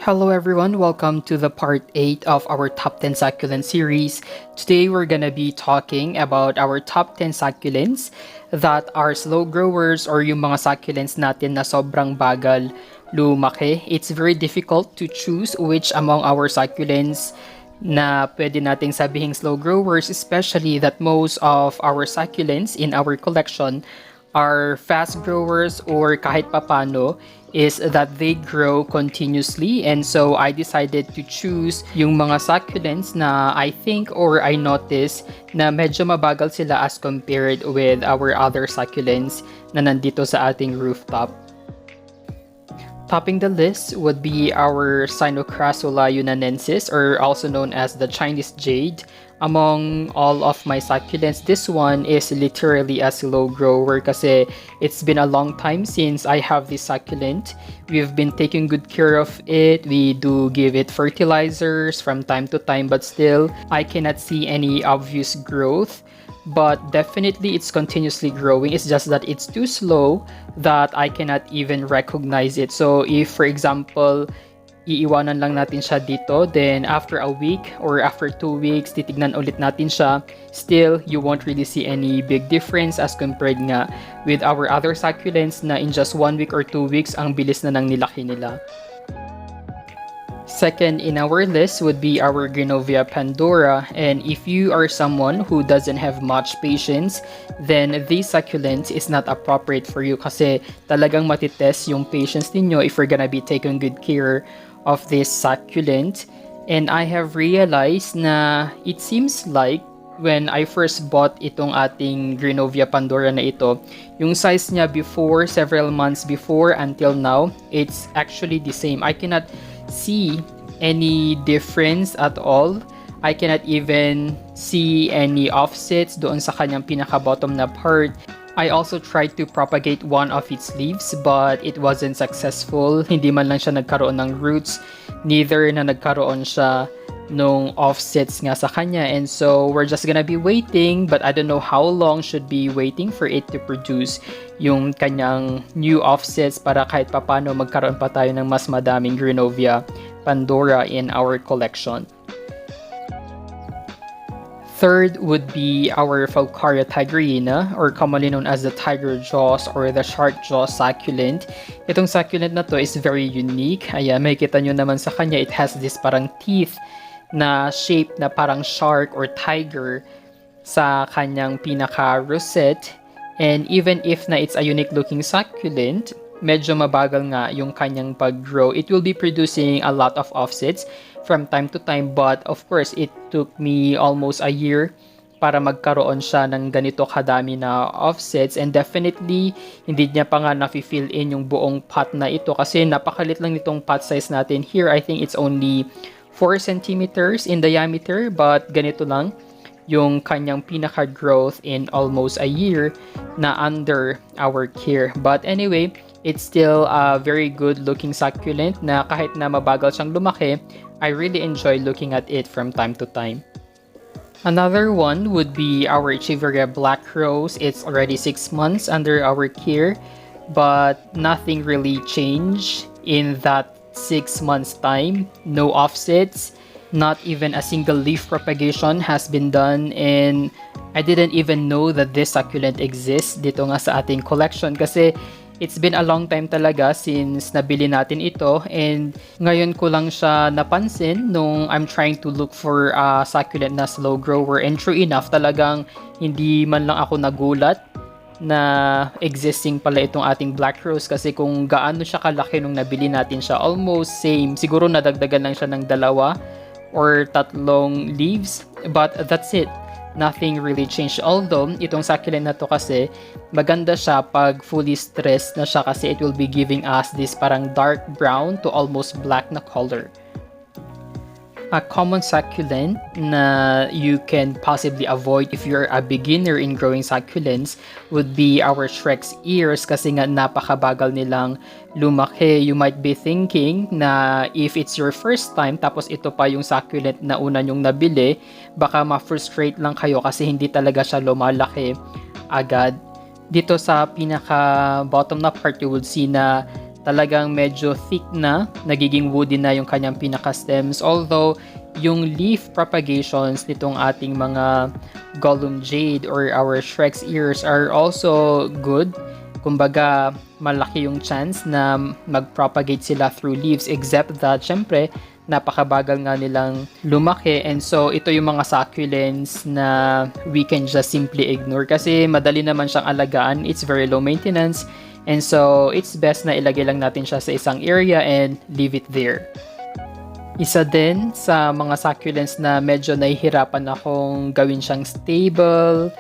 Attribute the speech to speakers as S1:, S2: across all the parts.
S1: Hello everyone, welcome to the part 8 of our top 10 succulent series. Today we're gonna be talking about our top 10 succulents that are slow growers or yung mga succulents natin na sobrang bagal lumaki. It's very difficult to choose which among our succulents na pwede nating sabihing slow growers, especially that most of our succulents in our collection are fast growers or kahit papano is that they grow continuously, and so I decided to choose yung mga succulents na I think or I notice na medyo mabagal sila as compared with our other succulents na nandito sa ating rooftop. Topping the list would be our Crassula yunanensis, or also known as the Chinese Jade. Among all of my succulents, this one is literally a slow grower kasi it's been a long time since I have this succulent. We've been taking good care of it. We do give it fertilizers from time to time, but still, I cannot see any obvious growth. But definitely it's continuously growing. It's just that it's too slow that I cannot even recognize it. So if, for example, iiwanan lang natin siya dito, then after a week or after 2 weeks, titignan ulit natin siya, still, you won't really see any big difference as compared nga with our other succulents na in just 1 week or 2 weeks, ang bilis na nang nilaki nila. Second in our list would be our Greenovia Pandora, and if you are someone who doesn't have much patience, then this succulent is not appropriate for you kasi talagang matitest yung patience ninyo if you're gonna be taking good care of this succulent. And I have realized na it seems like when I first bought itong ating Greenovia Pandora na ito, yung size niya before, several months before until now, it's actually the same. I cannot see any difference at all. I cannot even see any offsets doon sa kanyang pinaka-bottom na part. I also tried to propagate one of its leaves but it wasn't successful. Hindi man lang siya nagkaroon ng roots, neither na nagkaroon siya nung offsets nga sa kanya. And so we're just gonna be waiting, but I don't know how long should be waiting for it to produce yung kanyang new offsets para kahit papano magkaroon pa tayo ng mas madaming Greenovia Pandora in our collection. Third would be our Faucaria Tigrina, or commonly known as the tiger jaws or the shark jaw succulent. Itong succulent na to is very unique. Ayan, makikita nyo naman sa kanya, it has this parang teeth na shape na parang shark or tiger sa kanyang pinaka-rosette. And even if na it's a unique looking succulent, medyo mabagal nga yung kanyang pag-grow. It will be producing a lot of offsets from time to time, but of course, it took me almost a year para magkaroon siya ng ganito kadami na offsets, and definitely, hindi niya pa nga na-fill in yung buong pot na ito kasi napakalit lang nitong pot size natin. Here, I think it's only 4 centimeters in diameter, but ganito lang yung kanyang pinaka-growth in almost a year na under our care. But anyway, it's still a very good looking succulent na kahit na mabagal siyang lumaki, I really enjoy looking at it from time to time. Another one would be our Echeveria Black Rose. It's already 6 months under our care, but nothing really changed in that 6 months time. No offsets, not even a single leaf propagation has been done, and I didn't even know that this succulent exists dito nga sa ating collection kasi it's been a long time talaga since nabili natin ito, and ngayon ko lang siya napansin nung I'm trying to look for a succulent na slow grower, and true enough, talagang hindi man lang ako nagulat na existing pala itong ating Black Rose kasi kung gaano siya kalaki nung nabili natin siya, almost same. Siguro nadagdagan lang siya ng 2 or 3 leaves, but that's it. Nothing really changed. Although, itong succulent na to kasi, maganda siya pag fully stressed na siya kasi it will be giving us this parang dark brown to almost black na color. A common succulent na you can possibly avoid if you're a beginner in growing succulents would be our Shrek's ears kasi nga napakabagal nilang lumaki. You might be thinking na if it's your first time tapos ito pa yung succulent na una nyong nabili, baka ma-frustrate lang kayo kasi hindi talaga siya lumalaki agad. Dito sa pinaka bottom na part, you would see na talagang medyo thick na, nagiging woody na yung kanyang pinaka-stems. Although, yung leaf propagations nitong ating mga Gollum Jade or our Shrek's ears are also good. Kumbaga, malaki yung chance na mag-propagate sila through leaves, except that, syempre, napakabagal nga nilang lumaki. And so, ito yung mga succulents na we can just simply ignore kasi madali naman siyang alagaan. It's very low maintenance. And so, it's best na ilagay lang natin siya sa isang area and leave it there. Isa din sa mga succulents na medyo nahihirapan akong gawin siyang stable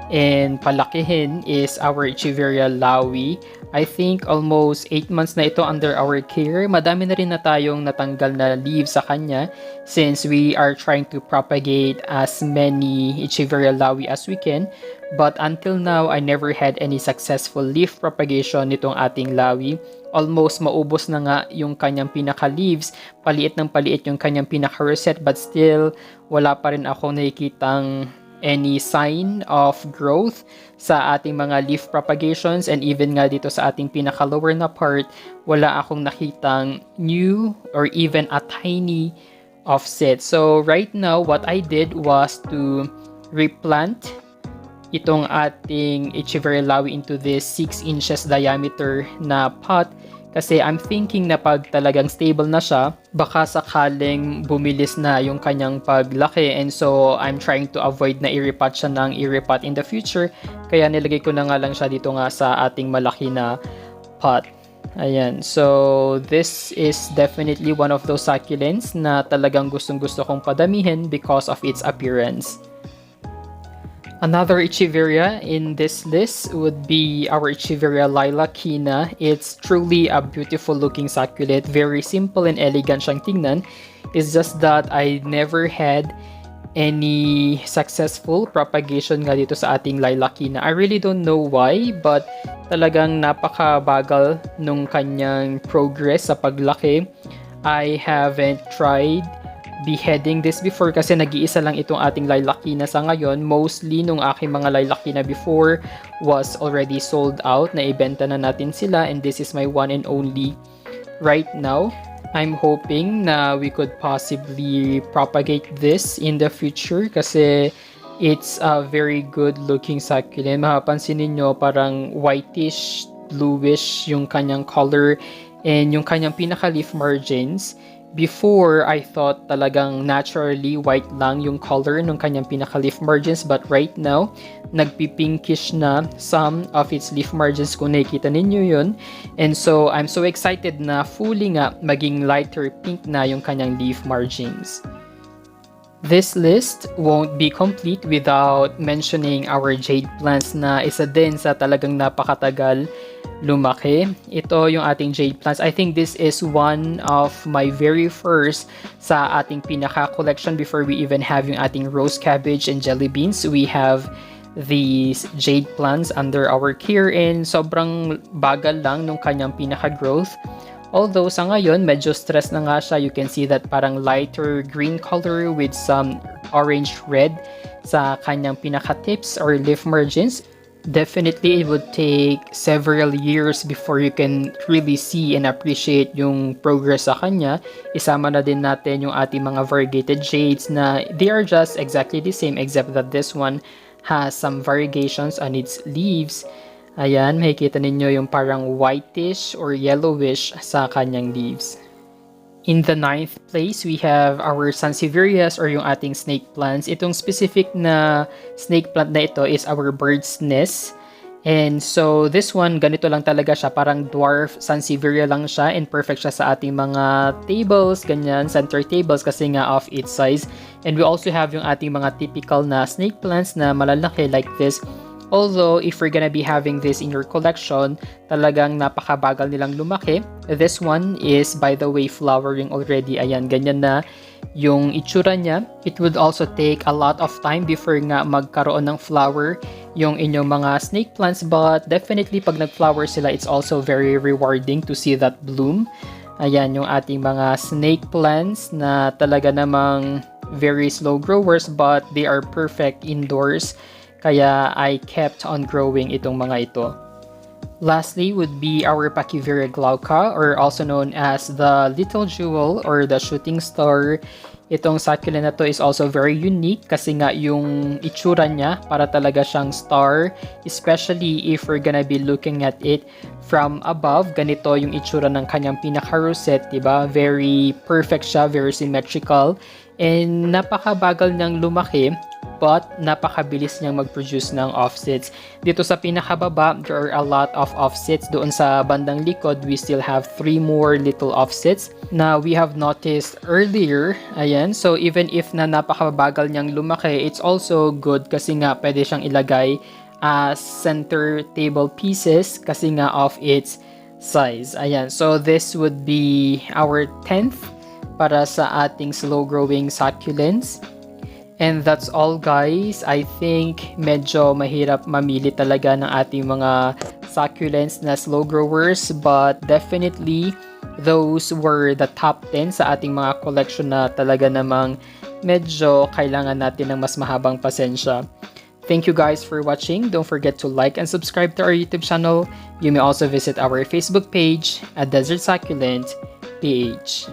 S1: and palakihin is our Echeveria Lai. I think almost 8 months na ito under our care. Madami na rin na tayong natanggal na leaves sa kanya since we are trying to propagate as many Echeveria Lai as we can. But until now, I never had any successful leaf propagation nitong ating Lai. Almost maubos na nga yung kanyang pinaka-leaves. Paliit ng paliit yung kanyang pinaka-rosette, but still, wala pa rin ako nakikitang any sign of growth sa ating mga leaf propagations. And even nga dito sa ating pinaka-lower na part, wala akong nakitang new or even a tiny offset. So right now, what I did was to replant itong ating Echeveria Lai into this 6 inches diameter na pot kasi I'm thinking na pag talagang stable na siya, baka sakaling bumilis na yung kanyang paglaki, and so I'm trying to avoid na i-repot siya ng i-repot in the future, kaya nilagay ko na nga lang siya dito nga sa ating malaki na pot. Ayan, so this is definitely one of those succulents na talagang gustong-gusto kong padamihin because of its appearance. Another Echeveria in this list would be our Echeveria Lilacina. It's truly a beautiful looking succulent. Very simple and elegant siyang tingnan. It's just that I never had any successful propagation nga dito sa ating Lilacina. I really don't know why, but talagang napakabagal nung kanyang progress sa paglaki. I haven't tried beheading this before kasi nag-iisa lang itong ating Lilacina sa ngayon. Mostly nung aking mga Lilacina before was already sold out, na ibenta na natin sila, and this is my one and only right now. I'm hoping na we could possibly propagate this in the future kasi it's a very good looking succulent. Mapapansin niyo parang whitish, bluish yung kanyang color and yung kanyang pinaka-leaf margins. Before, I thought talagang naturally white lang yung color ng kanyang pinaka-leaf margins, but right now, nagpipinkish na some of its leaf margins kung nakikita ninyo yun. And so, I'm so excited na fully nga maging lighter pink na yung kanyang leaf margins. This list won't be complete without mentioning our jade plants na isa din sa talagang napakatagal lumaki. Ito yung ating jade plants. I think this is one of my very first sa ating pinaka-collection before we even have yung ating rose cabbage and jelly beans. We have these jade plants under our care and sobrang bagal lang nung kanyang pinaka-growth. Although sa ngayon, medyo stress na nga siya. You can see that parang lighter green color with some orange red sa kanyang pinaka-tips or leaf margins. Definitely, it would take several years before you can really see and appreciate yung progress sa kanya. Isama na din natin yung ating mga variegated jades na they are just exactly the same except that this one has some variegations on its leaves. Ayan, makikita ninyo yung parang whitish or yellowish sa kanyang leaves. In the 9th place, we have our Sansevierias or yung ating snake plants. Itong specific na snake plant na ito is our bird's nest. And so, this one, ganito lang talaga siya. Parang dwarf Sansevieria lang siya and perfect siya sa ating mga tables, ganyan, center tables kasi nga of its size. And we also have yung ating mga typical na snake plants na malalaki like this. Although, if you're gonna be having this in your collection, talagang napakabagal nilang lumaki. This one is, by the way, flowering already. Ayan, ganyan na yung itsura niya. It would also take a lot of time before nga magkaroon ng flower yung inyong mga snake plants. But definitely, pag nag-flower sila, it's also very rewarding to see that bloom. Ayan, yung ating mga snake plants na talaga namang very slow growers, but they are perfect indoors. Kaya I kept on growing itong mga ito. Lastly would be our Echeveria glauca, or also known as the little jewel or the shooting star. Itong succulent na to is also very unique kasi nga yung itsura niya para talaga siyang star, especially if we're gonna be looking at it from above. Ganito yung itsura ng kanyang pinaka-rosette, diba? Very perfect siya, very symmetrical, and napakabagal niyang lumaki, but napakabilis niyang mag-produce ng offsets. Dito sa pinakababa, there are a lot of offsets. Doon sa bandang likod, we still have 3 more little offsets na we have noticed earlier. Ayan, so even if na napakabagal niyang lumaki, it's also good kasi nga pwede siyang ilagay as center table pieces kasi nga of its size. Ayan, so this would be our 10th para sa ating slow-growing succulents. And that's all, guys. I think medyo mahirap mamili talaga ng ating mga succulents na slow growers, but definitely those were the top 10 sa ating mga collection na talaga namang medyo kailangan natin ng mas mahabang pasensya. Thank you guys for watching. Don't forget to like and subscribe to our YouTube channel. You may also visit our Facebook page at Desert Succulent PH.